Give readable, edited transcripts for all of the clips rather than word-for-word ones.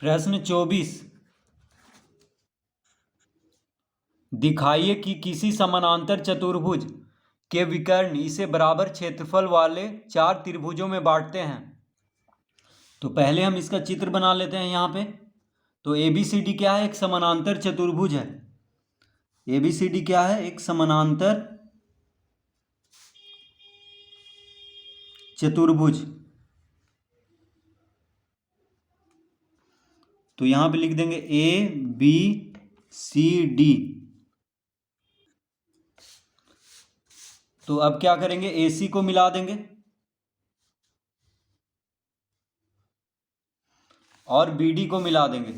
प्रश्न 24। दिखाइए कि किसी समानांतर चतुर्भुज के विकर्ण इसे बराबर क्षेत्रफल वाले 4 त्रिभुजों में बांटते हैं। तो पहले हम इसका चित्र बना लेते हैं यहाँ पे। तो ABCD क्या है? एक समानांतर चतुर्भुज है। ABCD क्या है? एक समानांतर चतुर्भुज। तो यहां पे लिख देंगे ABCD। तो अब क्या करेंगे? AC को मिला देंगे और BD को मिला देंगे।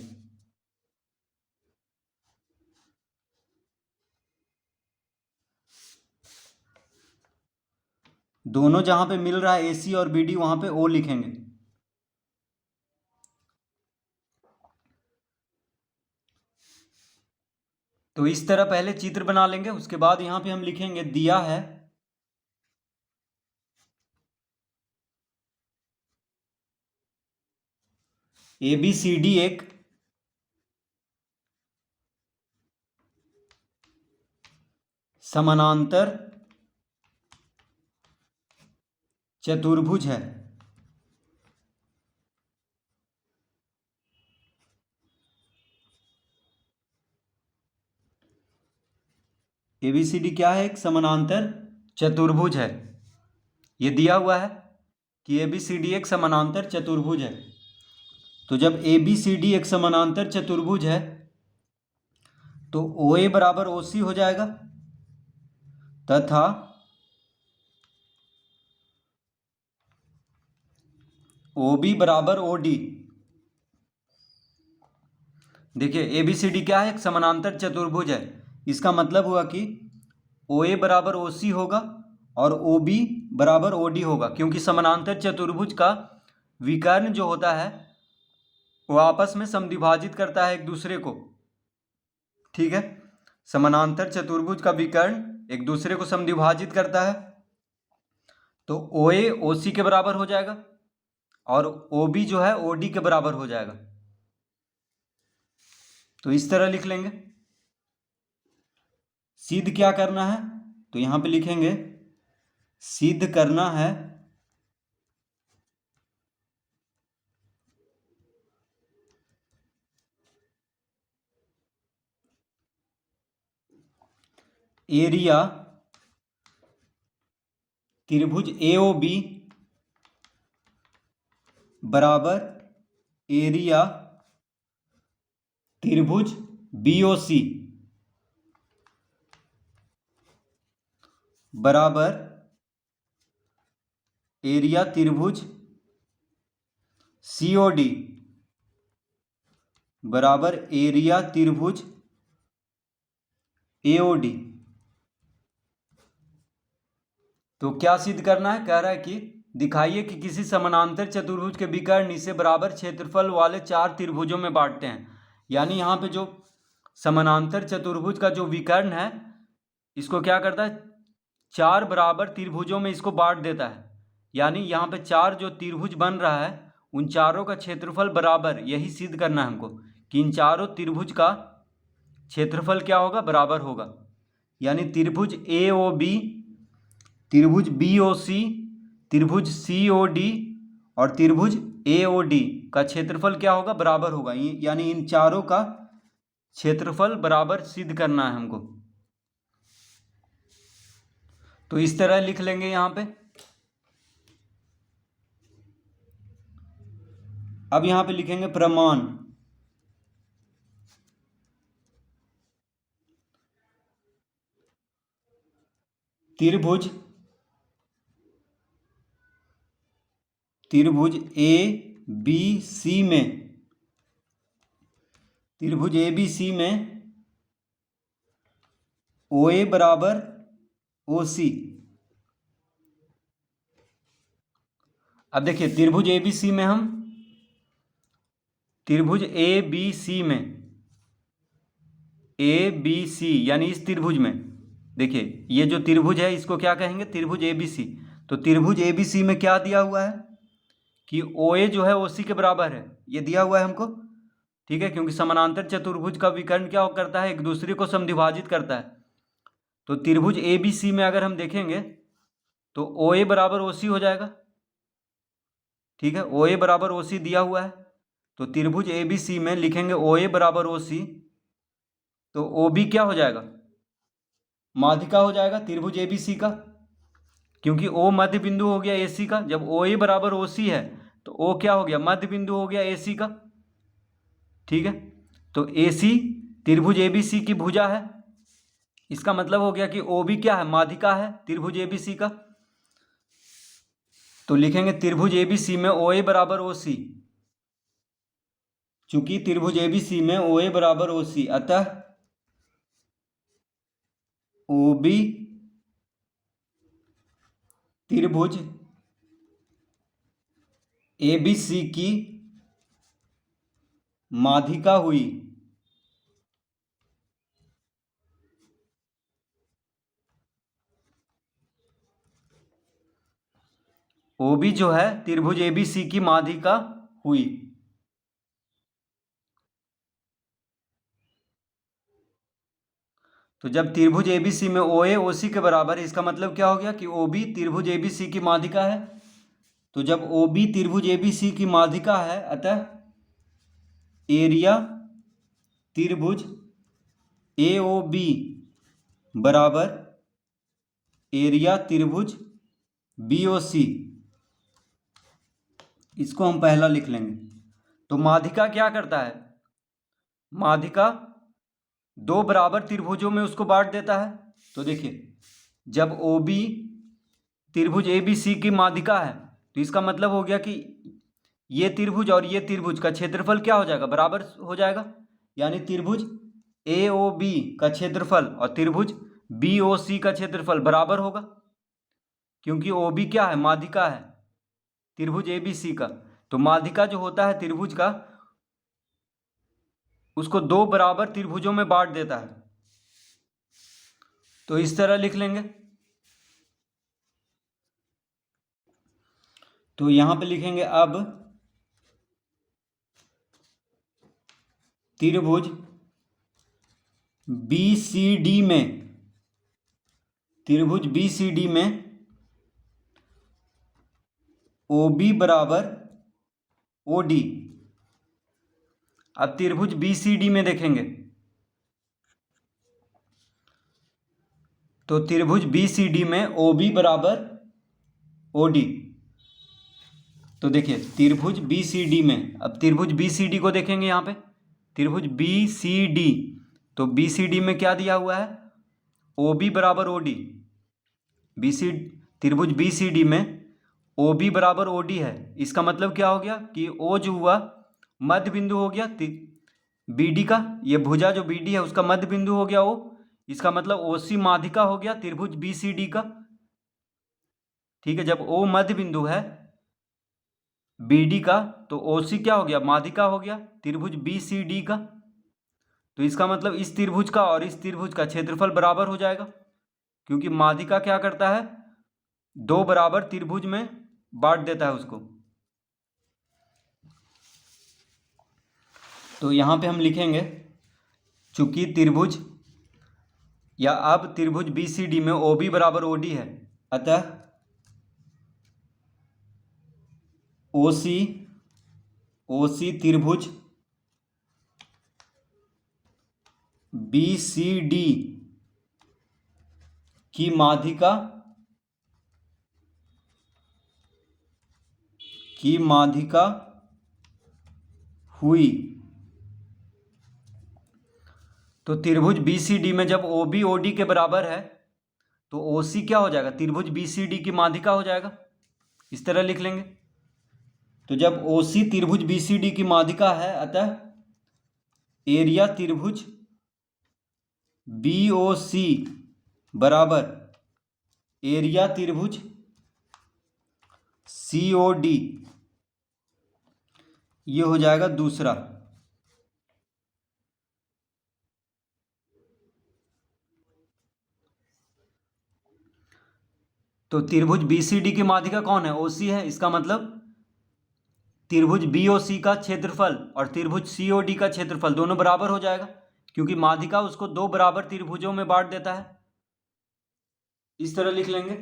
दोनों जहां पे मिल रहा है AC और BD वहां पे O लिखेंगे। तो इस तरह पहले चित्र बना लेंगे, उसके बाद यहां पे हम लिखेंगे दिया है ABCD एक समानांतर चतुर्भुज है। ABCD क्या है? एक समानांतर चतुर्भुज है। ये दिया हुआ है कि ABCD एक समानांतर चतुर्भुज है। तो जब ABCD एक समानांतर चतुर्भुज है तो OA बराबर OC हो जाएगा तथा OB बराबर OD। देखिए ABCD क्या है? एक समानांतर चतुर्भुज है। इसका मतलब हुआ कि OA बराबर OC होगा और OB बराबर OD होगा, क्योंकि समानांतर चतुर्भुज का विकर्ण जो होता है वो आपस में समद्विभाजित करता है एक दूसरे को। ठीक है, समानांतर चतुर्भुज का विकर्ण एक दूसरे को समद्विभाजित करता है। तो OA OC के बराबर हो जाएगा और OB जो है OD के बराबर हो जाएगा। तो इस तरह लिख लेंगे। सिद्ध क्या करना है? तो यहां पे लिखेंगे सिद्ध करना है एरिया त्रिभुज AOB बराबर एरिया त्रिभुज BOC बराबर एरिया त्रिभुज COD बराबर एरिया त्रिभुज AOD। तो क्या सिद्ध करना है? कह रहा है कि दिखाइए कि किसी समानांतर चतुर्भुज के विकर्ण इसे बराबर क्षेत्रफल वाले 4 त्रिभुजों में बांटते हैं। यानी यहाँ पे जो समानांतर चतुर्भुज का जो विकर्ण है इसको क्या करता है? 4 बराबर त्रिभुजों में इसको बांट देता है। यानी यहाँ पे 4 जो त्रिभुज बन रहा है उन चारों का क्षेत्रफल बराबर, यही सिद्ध करना है हमको कि इन चारों त्रिभुज का क्षेत्रफल क्या होगा? बराबर होगा। यानी त्रिभुज AOB, त्रिभुज BOC, त्रिभुज COD और त्रिभुज AOD का क्षेत्रफल क्या होगा? बराबर होगा। यानी इन चारों का क्षेत्रफल बराबर सिद्ध करना है हमको। तो इस तरह लिख लेंगे यहां पे। अब यहां पे लिखेंगे प्रमाण। त्रिभुज ABC में, त्रिभुज ABC में OA बराबर OC। अब देखिए त्रिभुज ABC में हम त्रिभुज ABC में ABC यानी इस त्रिभुज में देखिए ये जो त्रिभुज है इसको क्या कहेंगे? त्रिभुज ABC। तो त्रिभुज ABC में क्या दिया हुआ है कि OA जो है OC के बराबर है, ये दिया हुआ है हमको। ठीक है, क्योंकि समानांतर चतुर्भुज का विकर्ण क्या करता है, एक दूसरे को समद्विभाजित करता है। तो त्रिभुज ए बी सी में अगर हम देखेंगे तो ओ ए बराबर ओ सी हो जाएगा। ठीक है, ओ ए बराबर ओ सी दिया हुआ है, तो त्रिभुज ए बी सी में लिखेंगे ओ ए बराबर ओ सी, तो ओ बी क्या हो जाएगा, माध्यिका हो जाएगा त्रिभुज ए बी सी का, क्योंकि ओ मध्य बिंदु हो गया ए सी का। जब ओ ए बराबर ओ सी है तो ओ क्या हो गया, मध्य बिंदु हो गया ए सी का। ठीक है, तो ए सी त्रिभुज ए बी सी की भुजा है, इसका मतलब हो गया कि ओ बी क्या है, माध्यिका है त्रिभुज ए बी सी का। तो लिखेंगे त्रिभुज ए बी सी में ओ ए बराबर ओ सी, चूंकि त्रिभुज ए बी सी में ओ ए बराबर ओ सी, अतः ओ बी त्रिभुज ए बी सी की माध्यिका हुई। ओ बी जो है त्रिभुज ए बी सी की माध्यिका हुई। तो जब त्रिभुज ए बी सी में ओ ए ओ सी के बराबर है, इसका मतलब क्या हो गया कि ओ बी त्रिभुज ए बी सी की माध्यिका है। तो जब ओ बी त्रिभुज ए बी सी की माध्यिका है, अतः एरिया त्रिभुज ए ओ बी बराबर एरिया त्रिभुज बी ओ सी, इसको हम पहला लिख लेंगे। तो माध्यिका क्या करता है, माध्यिका दो बराबर त्रिभुजों में उसको बांट देता है। तो देखिए, जब ओ बी त्रिभुज ए बी सी की माध्यिका है, तो इसका मतलब हो गया कि ये त्रिभुज और ये त्रिभुज का क्षेत्रफल क्या हो जाएगा, बराबर हो जाएगा। यानी त्रिभुज ए ओ बी का क्षेत्रफल और त्रिभुज बी ओ सी का क्षेत्रफल बराबर होगा, क्योंकि ओ बी क्या है, माध्यिका है त्रिभुज ए बी सी का। तो माध्यिका जो होता है त्रिभुज का, उसको दो बराबर त्रिभुजों में बांट देता है। तो इस तरह लिख लेंगे। तो यहां पे लिखेंगे अब त्रिभुज बी सी डी में, त्रिभुज बी सी डी में ओ बी बराबर ओ डी। अब त्रिभुज बी सी डी में देखेंगे तो त्रिभुज बी सी डी में ओ बी बराबर ओ डी। तो देखिए त्रिभुज बी सी डी में, अब त्रिभुज बी सी डी को देखेंगे यहाँ पे, त्रिभुज बी सी डी, तो बी सी डी में क्या दिया हुआ है, ओ बी बराबर ओ डी। बी सी त्रिभुज बी सी डी में ओ बी बराबर ओ डी है, इसका मतलब क्या हो गया कि ओ जो हुआ मध्य बिंदु हो गया बी डी का, ये भुजा जो बी डी है उसका मध्य बिंदु हो गया ओ, इसका मतलब ओ सी माध्यिका हो गया त्रिभुज बी सी डी का। ठीक है, जब ओ मध्य बिंदु है बी डी का, तो ओ सी क्या हो गया, माध्यिका हो गया त्रिभुज बी सी डी का। तो इसका मतलब इस त्रिभुज का और इस त्रिभुज का क्षेत्रफल बराबर हो जाएगा, क्योंकि माध्यिका क्या करता है, दो बराबर त्रिभुज में बांट देता है उसको। तो यहां पे हम लिखेंगे, चूंकि त्रिभुज या अब त्रिभुज बी सी डी में ओ बी बराबर ओ डी है, अतः ओ सी त्रिभुज बी सी डी की माध्यिका हुई। तो त्रिभुज बी सी डी में जब ओ बी ओ डी के बराबर है, तो ओ सी क्या हो जाएगा, त्रिभुज बी सी डी की माध्यिका हो जाएगा। इस तरह लिख लेंगे। तो जब ओ सी त्रिभुज बी सी डी की माध्यिका है, अतः एरिया त्रिभुज बी ओ सी बराबर एरिया त्रिभुज सी ओ डी, ये हो जाएगा दूसरा। तो त्रिभुज बी सी डी की माध्यिका कौन है, ओ सी है, इसका मतलब त्रिभुज BOC का क्षेत्रफल और त्रिभुज COD का क्षेत्रफल दोनों बराबर हो जाएगा, क्योंकि माध्यिका उसको दो बराबर त्रिभुजों में बांट देता है। इस तरह लिख लेंगे।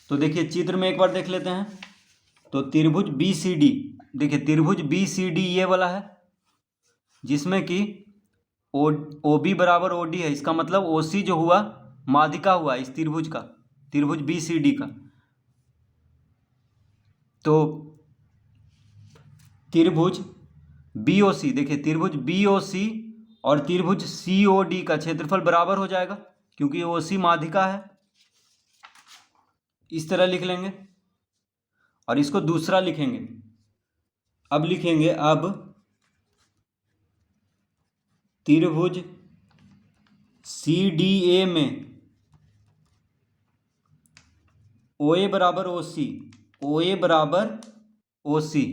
तो देखिए चित्र में एक बार देख लेते हैं। तो त्रिभुज BCD, देखिए त्रिभुज BCD ये वाला है, जिसमें कि OB बराबर OD है। इसका मतलब OC जो हुआ माध्यिका हुआ इस त्रिभुज का, त्रिभुज BCD का। तो त्रिभुज BOC, देखिए त्रिभुज BOC और त्रिभुज COD का क्षेत्रफल बराबर हो जाएगा, क्योंकि OC माध्यिका है। इस तरह लिख लेंगे और इसको दूसरा लिखेंगे। अब लिखेंगे, अब त्रिभुज CDA में OA बराबर OC, OA बराबर OC।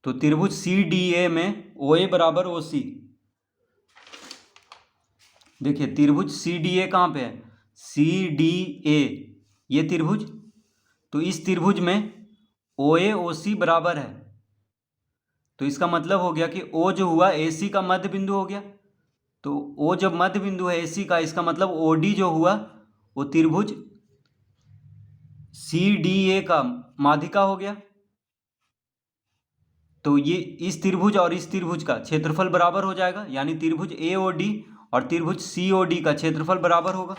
तो त्रिभुज CDA में OA बराबर OC। देखिए त्रिभुज CDA कहाँ पे है, CDA ये त्रिभुज। तो इस त्रिभुज में OA OC बराबर है। तो इसका मतलब हो गया कि O जो हुआ AC का मध्य बिंदु हो गया। तो O जब मध्य बिंदु है AC का, इसका मतलब OD जो हुआ वो त्रिभुज CDA का माध्यिका हो गया। तो ये इस त्रिभुज और इस त्रिभुज का क्षेत्रफल बराबर हो जाएगा, यानी त्रिभुज AOD और त्रिभुज COD का क्षेत्रफल बराबर होगा।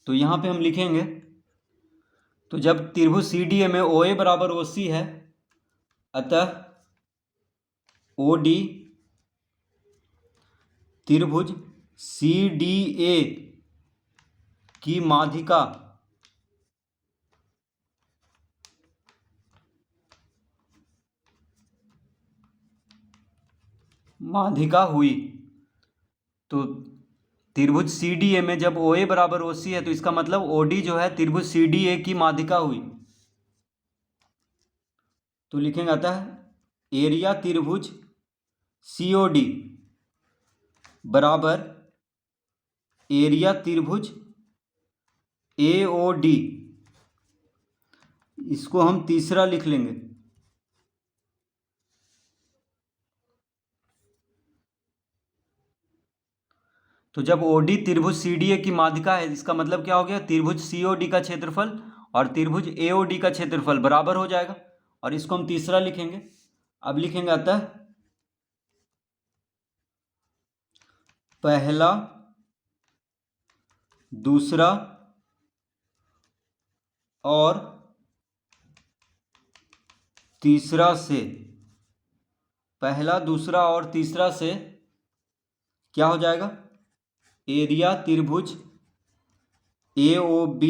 तो यहाँ पे हम लिखेंगे, तो जब त्रिभुज CDA में OA बराबर OC है, अतः OD त्रिभुज CDA की माध्यिका हुई। तो त्रिभुज CDA में जब OA बराबर OC है, तो इसका मतलब OD जो है त्रिभुज CDA की माध्यिका हुई। तो लिखेंगे अतः एरिया त्रिभुज COD बराबर एरिया त्रिभुज AOD। इसको हम तीसरा लिख लेंगे। तो जब OD त्रिभुज CDA की माध्यिका है, इसका मतलब क्या हो गया, त्रिभुज COD का क्षेत्रफल और त्रिभुज AOD का क्षेत्रफल बराबर हो जाएगा, और इसको हम तीसरा लिखेंगे। अब लिखेंगे अतः पहला, दूसरा और तीसरा से, पहला दूसरा और तीसरा से क्या हो जाएगा, एरिया त्रिभुज AOB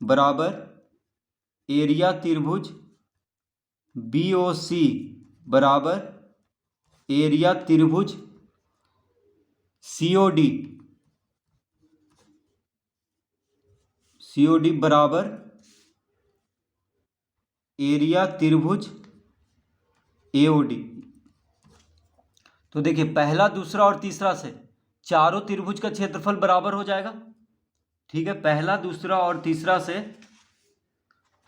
बराबर एरिया त्रिभुज BOC बराबर एरिया त्रिभुज COD बराबर एरिया त्रिभुज AOD। तो देखिए पहला दूसरा और तीसरा से चारों त्रिभुज का क्षेत्रफल बराबर हो जाएगा। ठीक है, पहला दूसरा और तीसरा से,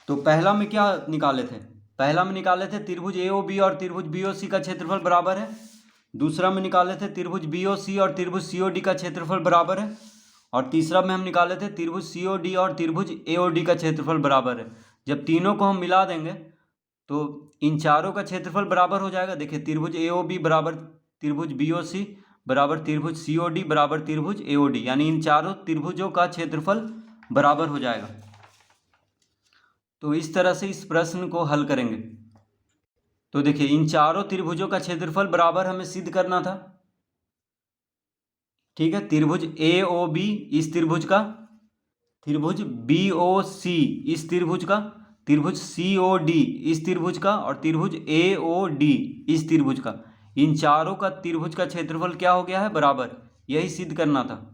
तो पहला में क्या निकाले थे, पहला में निकाले थे त्रिभुज AOB और त्रिभुज BOC का क्षेत्रफल बराबर है। दूसरा में निकाले थे त्रिभुज BOC और त्रिभुज COD का क्षेत्रफल बराबर है। और तीसरा में हम निकाले थे त्रिभुज COD और त्रिभुज AOD का क्षेत्रफल बराबर है। जब तीनों को हम मिला देंगे तो इन चारों का क्षेत्रफल बराबर हो जाएगा। देखिए त्रिभुज AOB बराबर त्रिभुज BOC बराबर त्रिभुज COD बराबर त्रिभुज AOD, यानी इन चारों त्रिभुजों का क्षेत्रफल बराबर हो जाएगा। तो इस तरह से इस प्रश्न को हल करेंगे। तो देखिए इन चारों त्रिभुजों का क्षेत्रफल बराबर हमें सिद्ध करना था। ठीक है, त्रिभुज AOB इस त्रिभुज का, त्रिभुज BOC इस त्रिभुज का, त्रिभुज COD इस त्रिभुज का और त्रिभुज AOD इस त्रिभुज का, इन चारों का त्रिभुज का क्षेत्रफल क्या हो गया है, बराबर। यही सिद्ध करना था।